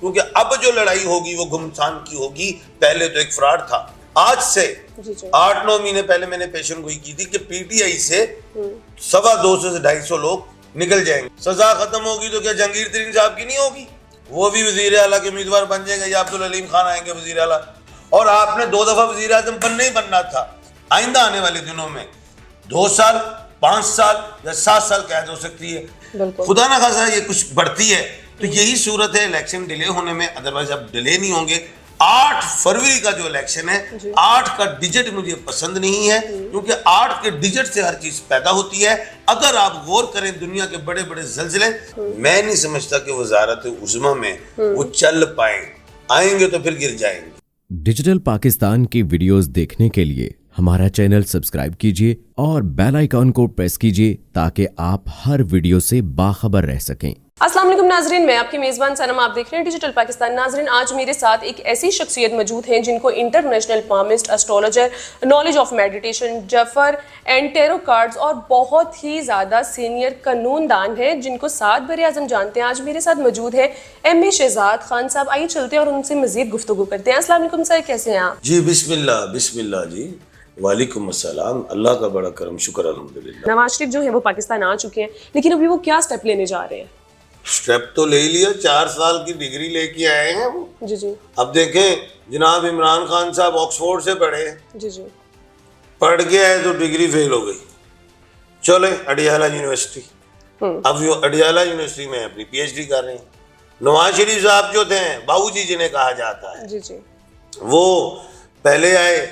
کیونکہ اب جو لڑائی ہوگی وہ گھمسان کی ہوگی. پہلے تو ایک فراڈ تھا. آج سے 8-9 مہینے پہلے میں نے پیشن گوئی کی تھی کہ پی ٹی آئی سے 250 سے 250 لوگ نکل جائیں گے. سزا ختم ہوگی تو کیا جہانگیر ترین صاحب کی نہیں ہوگی؟ وہ بھی وزیر اعلیٰ کے امیدوار بن جائیں گے یا عبدالعلیم خان آئیں گے وزیر اعلیٰ. اور آپ نے 2 دفعہ وزیر اعظم بننا ہی بننا تھا. آئندہ آنے والے دنوں میں 2 سال 5 سال یا 7 سال قید ہو سکتی ہے. خدا نہ خاصا یہ کچھ بڑھتی ہے تو یہی صورت ہے الیکشن ڈیلے ہونے میں. ادروائز اب ڈیلے نہیں ہوں گے. 8 فروری کا جو الیکشن ہے 8 کا ڈیجٹ مجھے پسند نہیں ہے کیونکہ 8 کے ڈیجٹ سے ہر چیز پیدا ہوتی ہے. اگر آپ غور کریں دنیا کے بڑے بڑے زلزلے میں نہیں سمجھتا کہ وزارت عظمیٰ میں وہ چل پائیں. آئیں گے تو پھر گر جائیں گے. ڈیجیٹل پاکستان کی ویڈیوز دیکھنے کے لیے ہمارا چینل سبسکرائب کیجیے اور بیل آئیکن کو پریس کیجیے تاکہ آپ ہر ویڈیو سے باخبر رہ سکیں. السلام علیکم ناظرین، میں آپ کی میزبان سنم، آپ دیکھ رہے ہیں ڈیجیٹل پاکستان. ناظرین، آج میرے ساتھ ایک ایسی شخصیت موجود ہیں جن کو international palmist, astrologer, knowledge of meditation, جفر اینڈ ٹیرو کارڈز اور بہت ہی زیادہ سینئر قانون دان ہیں جن کو 7 بر اعظم جانتے ہیں. آج میرے ساتھ موجود ہے ایم اے شہزاد خان صاحب. آئیے چلتے ہیں اور ان سے مزید گفتگو کرتے ہیں. السلام علیکم سر، کیسے ہیں آپ؟ جی بسم اللہ جی. وعلیکم السلام. اللہ کا بڑا کرم، شکر الحمدللہ. نواز شریف جو ہے وہ پاکستان آ چکے ہیں لیکن ابھی وہ کیا سٹیپ لینے جا رہے ہیں؟ سٹیپ تو لے لیا. 4 سال کی ڈگری لے کے آئے ہیں وہ. جی. اب دیکھیں جناب عمران خان صاحب آکسفورڈ سے پڑھے. جی. پڑھ کے آئے تو ڈگری فیل ہو گئی. چلے اڈیالہ یونیورسٹی. اب وہ اڈیالہ یونیورسٹی میں اپنی پی ایچ ڈی کر رہے ہیں. نواز شریف صاحب جو تھے باؤ جی جنہیں کہا جاتا ہے جی وہ پہلے آئے،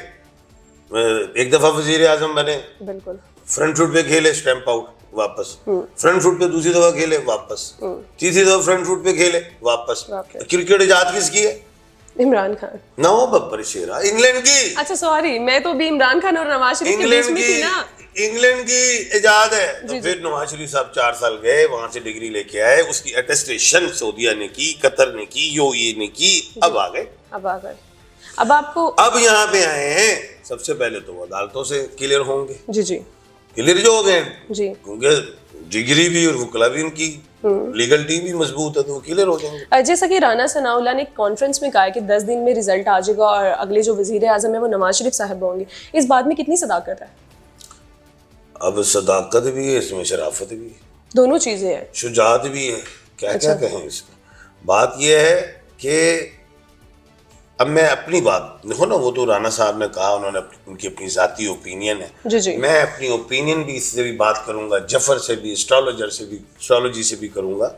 ایک دفعہ وزیر اعظم بنے، بالکل فرنٹ فٹ پہ کھیلے، اسٹیمپ آؤٹ، واپس فرنٹ فٹ پہ دوسری دفعہ کھیلے، واپس تیسری دفعہ فرنٹ فٹ پہ کھیلے، واپس. کرکٹ ایجاد کس کی ہے؟ عمران خان. نہ وہ ببر شیرا انگلینڈ کی. اچھا سوری، میں تو بھی عمران خان اور نواز شریف کے بیچ میں تھی نا. انگلینڈ کی ایجاد ہے. تو پھر نواز شریف صاحب 4 سال گئے وہاں سے ڈگری لے کے آئے. اس کی اٹیسٹیشن سعودیہ نے کی، قطر نے کی، یو اے نے کی. اب آ گئے. اب آپ کو اب یہاں پہ آئے ہیں. سب سے پہلے تو وہ عدالتوں سے کلیئر ہوں گے. جی کلیئر جو ہو گئے جی، کیونکہ ڈگری بھی اور وکلا بھی ان کی لیگل ٹیم بھی مضبوط ہے تو وہ کلیئر ہو جائیں گے. جیسا کہ رانا ثناء اللہ نے ایک کانفرنس میں کہا ہے کہ 10 دن میں رزلٹ آ جائے گا اور اگلے جو وزیر اعظم ہے وہ نواز شریف صاحب ہوں گے. اس بات میں کتنی صداقت ہے؟ اب صداقت بھی ہے اس میں، شرافت بھی ہے، دونوں چیزیں ہیں، شجاعت بھی ہے. کیا کہیں اس میں. بات یہ ہے کہ اب میں اپنی بات دیکھو نا، وہ تو رانا صاحب نے کہا، انہوں نے ان کی اپنی ذاتی اوپینین ہے. جی. میں اپنی اوپینین بھی اس سے بھی بات کروں گا، جفر سے بھی، اسٹرالوجر سے بھی، اسٹرالوجی سے بھی کروں گا.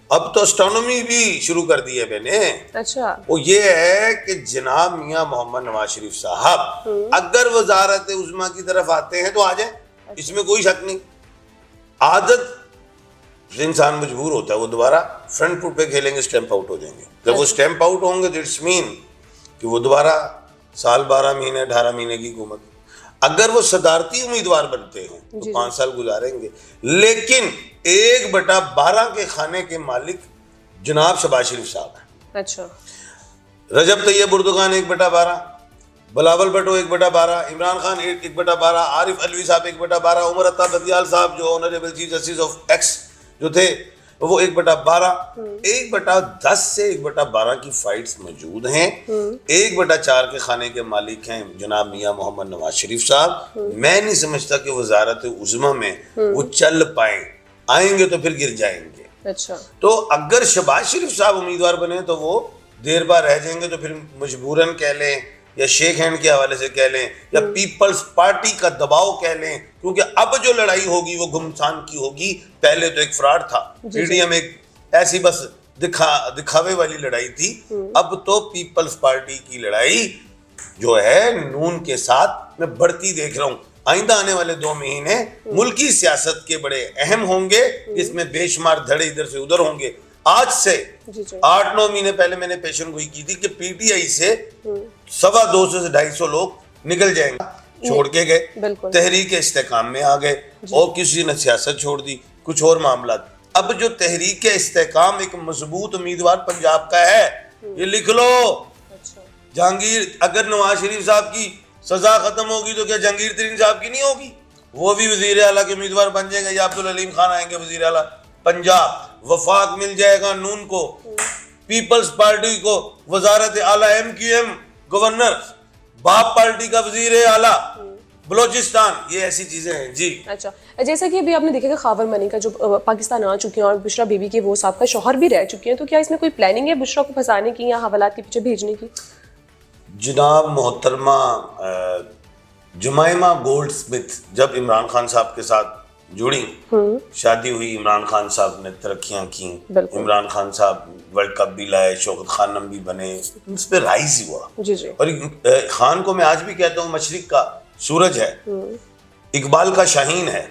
اب تو اسٹرانومی بھی شروع کر دی ہے میں نے. اچھا. وہ یہ ہے کہ جناب میاں محمد نواز شریف صاحب اگر وزارت عظمیٰ کی طرف آتے ہیں تو آ جائیں، اس میں کوئی شک نہیں. عادت سے انسان مجبور ہوتا ہے، وہ دوبارہ فرنٹ فٹ پہ کھیلیں گے، اسٹیمپ آؤٹ ہو جائیں گے. جب وہ اسٹیمپ آؤٹ ہوں گے تو اٹس مین کہ وہ دوبارہ سال 12 مہینے 18 مہینے کی حکومت. اگر وہ صدارتی امیدوار بنتے ہیں تو 5 سال گزاریں گے. لیکن 1/12 کے کھانے کے مالک جناب شہباز شریف صاحب ہیں. اچھا. رجب طیب اردگان 1/12، بلاول بھٹو 1/12، عمران خان 1/12، عارف علوی صاحب 1/12، عمر عطا بدیال صاحب جو honourable chief justice of x جو تھے وہ 1/12. 1/10 سے 1/12 کی فائٹس موجود ہیں. 1/4 کے کھانے کے مالک ہیں جناب میاں محمد نواز شریف صاحب. میں نہیں سمجھتا کہ وزارت عظمیٰ میں وہ چل پائیں. آئیں گے تو پھر گر جائیں گے. اچھا. تو اگر شہباز شریف صاحب امیدوار بنے تو وہ دیر بعد رہ جائیں گے تو پھر مجبوراً کہہ لیں یا شیک ہینڈ کے حوالے سے کہہ لیں یا پیپلز پارٹی کا دباؤ کہہ لیں، کیونکہ اب جو لڑائی ہوگی وہ گھمسان کی ہوگی. پہلے تو ایک فراڈ تھا، پی ڈی ایم ایک ایسی بس دکھاوے والی لڑائی تھی. اب تو پیپلز پارٹی کی لڑائی جو ہے نون کے ساتھ میں بڑھتی دیکھ رہا ہوں. آئندہ آنے والے 2 مہینے ملکی سیاست کے بڑے اہم ہوں گے، اس میں بے شمار دھڑے ادھر سے ادھر ہوں گے. آج سے 8-9 مہینے پہلے میں نے پیشن گوئی کی تھی کہ پی ٹی آئی سے 250 سے 250 لوگ نکل جائیں گے. چھوڑ کے گئے، تحریک استحکام میں آ گئے اور کسی نے سیاست چھوڑ دی، کچھ اور معاملات. اب جو تحریک استحکام ایک مضبوط امیدوار پنجاب کا ہے، یہ لکھ لو. جہانگیر، اگر نواز شریف صاحب کی سزا ختم ہوگی تو کیا جہانگیر ترین صاحب کی نہیں ہوگی؟ وہ بھی وزیر اعلیٰ کے امیدوار بن جائیں گے یا عبدالعلیم خان آئیں گے وزیر اعلیٰ پنجاب. وفاق مل جائے گا نون کو. پیپلز پارٹی کو وزارت اعلیٰ MQM گورنر, باپ پارٹی کا وزیر اعلیٰ بلوچستان, یہ ایسی چیزیں ہیں جی. اچھا, جیسا کہ ابھی آپ نے دیکھا کہ خاور منی کا جو پاکستان آ چکے ہیں اور بشرا بیوی کے وہ سابقہ شوہر بھی رہ چکے ہیں, تو کیا اس میں کوئی پلاننگ ہے بشرا کو پھنسانے کی یا حوالات کے پیچھے بھیجنے کی؟ جناب محترمہ جمائمہ گولڈ سمتھ جب عمران خان صاحب کے ساتھ جڑی, شادی ہوئی, عمران خان صاحب نے ترقیاں کی, عمران خان صاحب ورلڈ کپ بھی لائے, شوکت خانم بھی بنے, اس پہ رائز ہوا. جی جی. اور خان کو میں آج بھی کہتا ہوں مشرق کا سورج ہے, اقبال کا شاہین ہے.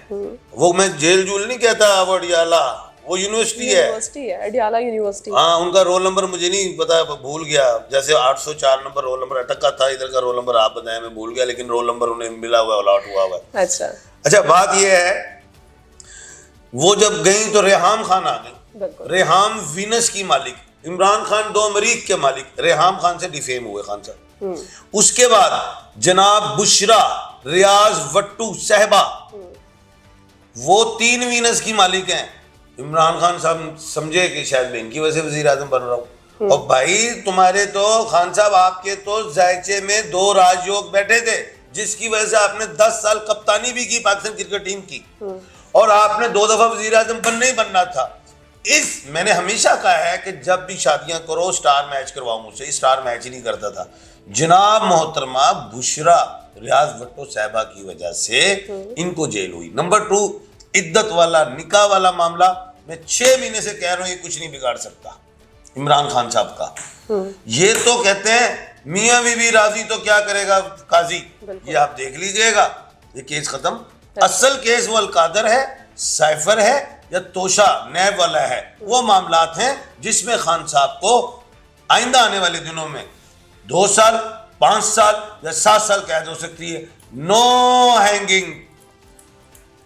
وہ میں جیل جول نہیں کہتا وڈیالہ, وہ یونیورسٹی ہے, اڈیالہ یونیورسٹی. ہاں, ان کا رول نمبر مجھے نہیں پتا, بھول گیا. جیسے 804 نمبر رول نمبر اٹکا تھا, ادھر کا رول نمبر آپ بتائیں, میں بھول گیا, لیکن رول نمبر انہیں ملا ہوا, الاٹ ہوا ہوا ہے. اچھا, بات یہ ہے وہ جب گئیں تو ریحام خان آ گئی. ریحام وینس کی مالک, عمران خان 2 مریخ کے مالک, ریحام خان سے ڈیفیم ہوئے خان صاحب. اس کے بعد جناب بشرا, ریاض وٹو صاحبہ, وہ 3 وینس کی مالک ہیں. عمران خان صاحب سمجھے کہ شاید میں ان کی وجہ سے وزیر اعظم بن رہا ہوں. اور بھائی تمہارے تو خان صاحب, آپ کے تو زائچے میں 2 راج یوگ بیٹھے تھے, جس کی وجہ سے آپ نے 10 سال کپتانی بھی کی پاکستان کرکٹ ٹیم کی, اور آپ نے 2 دفعہ وزیر اعظم بننا ہی بننا تھا. میں نے ہمیشہ کہا ہے کہ جب بھی شادیاں کرو سٹار میچ کرواؤ مجھ سے, سٹار میچ ہی نہیں کرتا تھا. جناب محترمہ بشرا ریاض بھٹو صاحبہ کی وجہ سے ان کو جیل ہوئی. نمبر 2, عدت والا نکاح والا معاملہ, میں 6 مہینے سے کہہ رہا ہوں, یہ کچھ نہیں بگاڑ سکتا عمران خان صاحب کا. یہ تو کہتے ہیں میاں بی بی راضی تو کیا کرے گا قاضی, یہ آپ دیکھ لیجئے گا, یہ کیس ختم. اصل کیس وہ القادر ہے, سائفر ہے, یا توشہ نیب والا ہے. وہ معاملات ہیں جس میں خان صاحب کو آئندہ آنے والے دنوں میں 2 سال 5 سال یا 7 سال قید ہو سکتی ہے. نو ہینگنگ,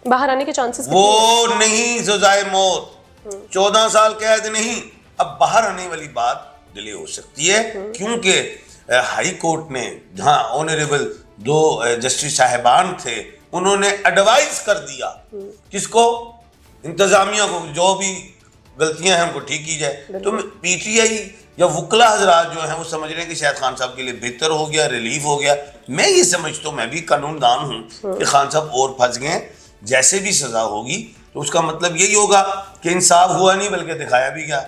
باہر آنے کے چانسز وہ نہیں سزائے موت, 14 سال قید نہیں. اب باہر آنے والی بات ڈیلے ہو سکتی ہے, کیونکہ ہائی کورٹ نے جہاں آنریبل 2 جسٹس صاحبان تھے, انہوں نے ایڈوائز کر دیا کس کو, انتظامیہ کو, جو بھی غلطیاں ہیں ان کو ٹھیک کی جائے. تو پی ٹی آئی یا وکلا حضرات جو ہیں وہ سمجھ رہے ہیں کہ شاید خان صاحب کے لیے بہتر ہو گیا, ریلیف ہو گیا. میں یہ سمجھتا ہوں, میں بھی قانون دان ہوں, کہ خان صاحب اور پھنس گئے ہیں. جیسے بھی سزا ہوگی تو اس کا مطلب یہی ہوگا کہ انصاف ہوا نہیں بلکہ دکھایا بھی گیا.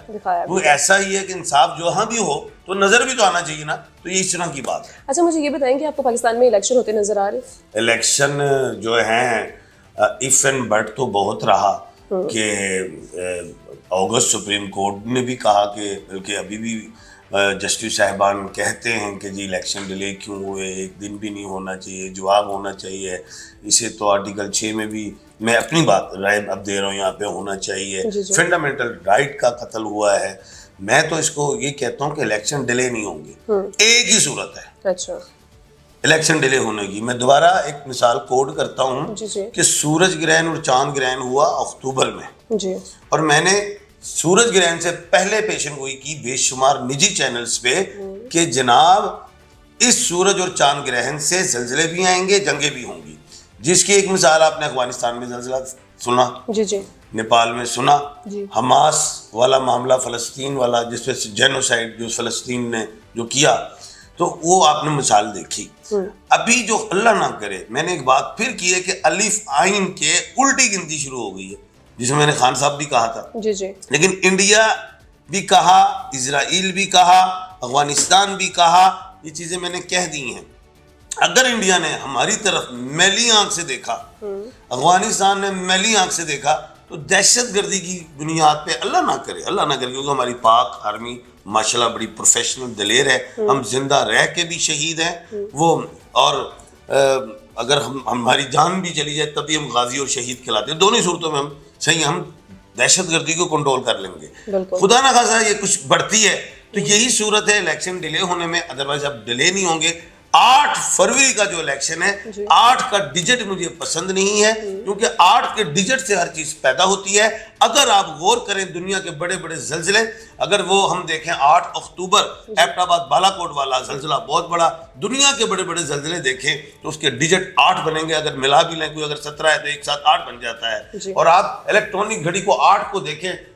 وہ ایسا ہی ہے کہ انصاف جہاں بھی ہو تو نظر بھی تو آنا چاہیے نا, تو یہ اس طرح کی بات ہے. اچھا, مجھے یہ بتائیں کہ آپ کو پاکستان میں الیکشن ہوتے نظر آ رہے ہیں؟ الیکشن جو ہیں اف اینڈ بٹ تو بہت رہا, کہ اگست سپریم کورٹ نے بھی کہا کہ بلکہ ابھی بھی جسٹس صاحبان کہتے ہیں کہ جی الیکشن ڈیلے کیوں ہوئے, 1 دن بھی نہیں ہونا چاہیے, جواب ہونا چاہیے. اسے تو آرٹیکل 6 میں بھی میں اپنی بات رائے اب دے رہا ہوں, یہاں پہ ہونا چاہیے. فنڈامنٹل رائٹ کا قتل ہوا ہے. میں تو اس کو یہ کہتا ہوں کہ الیکشن ڈیلے نہیں ہوں گے, ایک ہی صورت ہے الیکشن ڈیلے ہونے کی. میں دوبارہ ایک مثال کوٹ کرتا ہوں کہ سورج گرہن اور چاند گرہن ہوا اکتوبر میں, اور میں نے سورج گرہن سے پہلے پیشن گوئی کی بے شمار نجی چینلز پہ کہ جناب اس سورج اور چاند گرہن سے زلزلے بھی آئیں گے, جنگیں بھی ہوں گی. جس کی ایک مثال آپ نے افغانستان میں زلزلہ سنا, نیپال میں سنا, حماس والا معاملہ, فلسطین والا جس پہ جینوسائیڈ جو فلسطین نے جو کیا, تو وہ آپ نے مثال دیکھی. ابھی جو اللہ نہ کرے, میں نے ایک بات پھر کی ہے کہ الف آئین کے الٹی گنتی شروع ہو گئی ہے, جس میں نے خان صاحب بھی کہا تھا, لیکن انڈیا بھی کہا, اسرائیل بھی کہا, افغانستان بھی کہا, یہ چیزیں میں نے کہہ دی ہیں. اگر انڈیا نے ہماری طرف میلی آنکھ سے دیکھا, افغانستان نے میلی آنکھ سے دیکھا, تو دہشت گردی کی بنیاد پہ اللہ نہ کرے کیونکہ ہماری پاک آرمی ماشاءاللہ بڑی پروفیشنل دلیر ہے, ہم زندہ رہ کے بھی شہید ہیں وہ, اور اگر ہماری جان بھی چلی جائے تب بھی ہم غازی اور شہید کہلاتے ہیں. دونوں صورتوں میں ہم صحیح, ہم دہشت گردی کو کنٹرول کر لیں گے. خدا نہ خاصا یہ کچھ بڑھتی ہے تو یہی صورت ہے الیکشن ڈیلے ہونے میں, ادروائز اب ڈیلے نہیں ہوں گے. 8 فروری کا جو الیکشن ہے, 8 کا ڈیجٹ مجھے پسند نہیں ہے, کیونکہ 8 کے ڈیجٹ سے ہر چیز پیدا ہوتی ہے. اگر آپ غور کریں دنیا کے بڑے بڑے زلزلے, اگر وہ ہم دیکھیں 8 اکتوبر ایبٹ آباد بالا کوٹ والا زلزلہ بہت بڑا, دنیا کے بڑے بڑے زلزلے دیکھیں تو اس کے ڈیجٹ 8 بنیں گے. اگر ملا بھی لیں, کوئی اگر 17 ہے تو ایک ساتھ 8 بن جاتا ہے. اور آپ الیکٹرانک گھڑی کو 8 کو دیکھیں,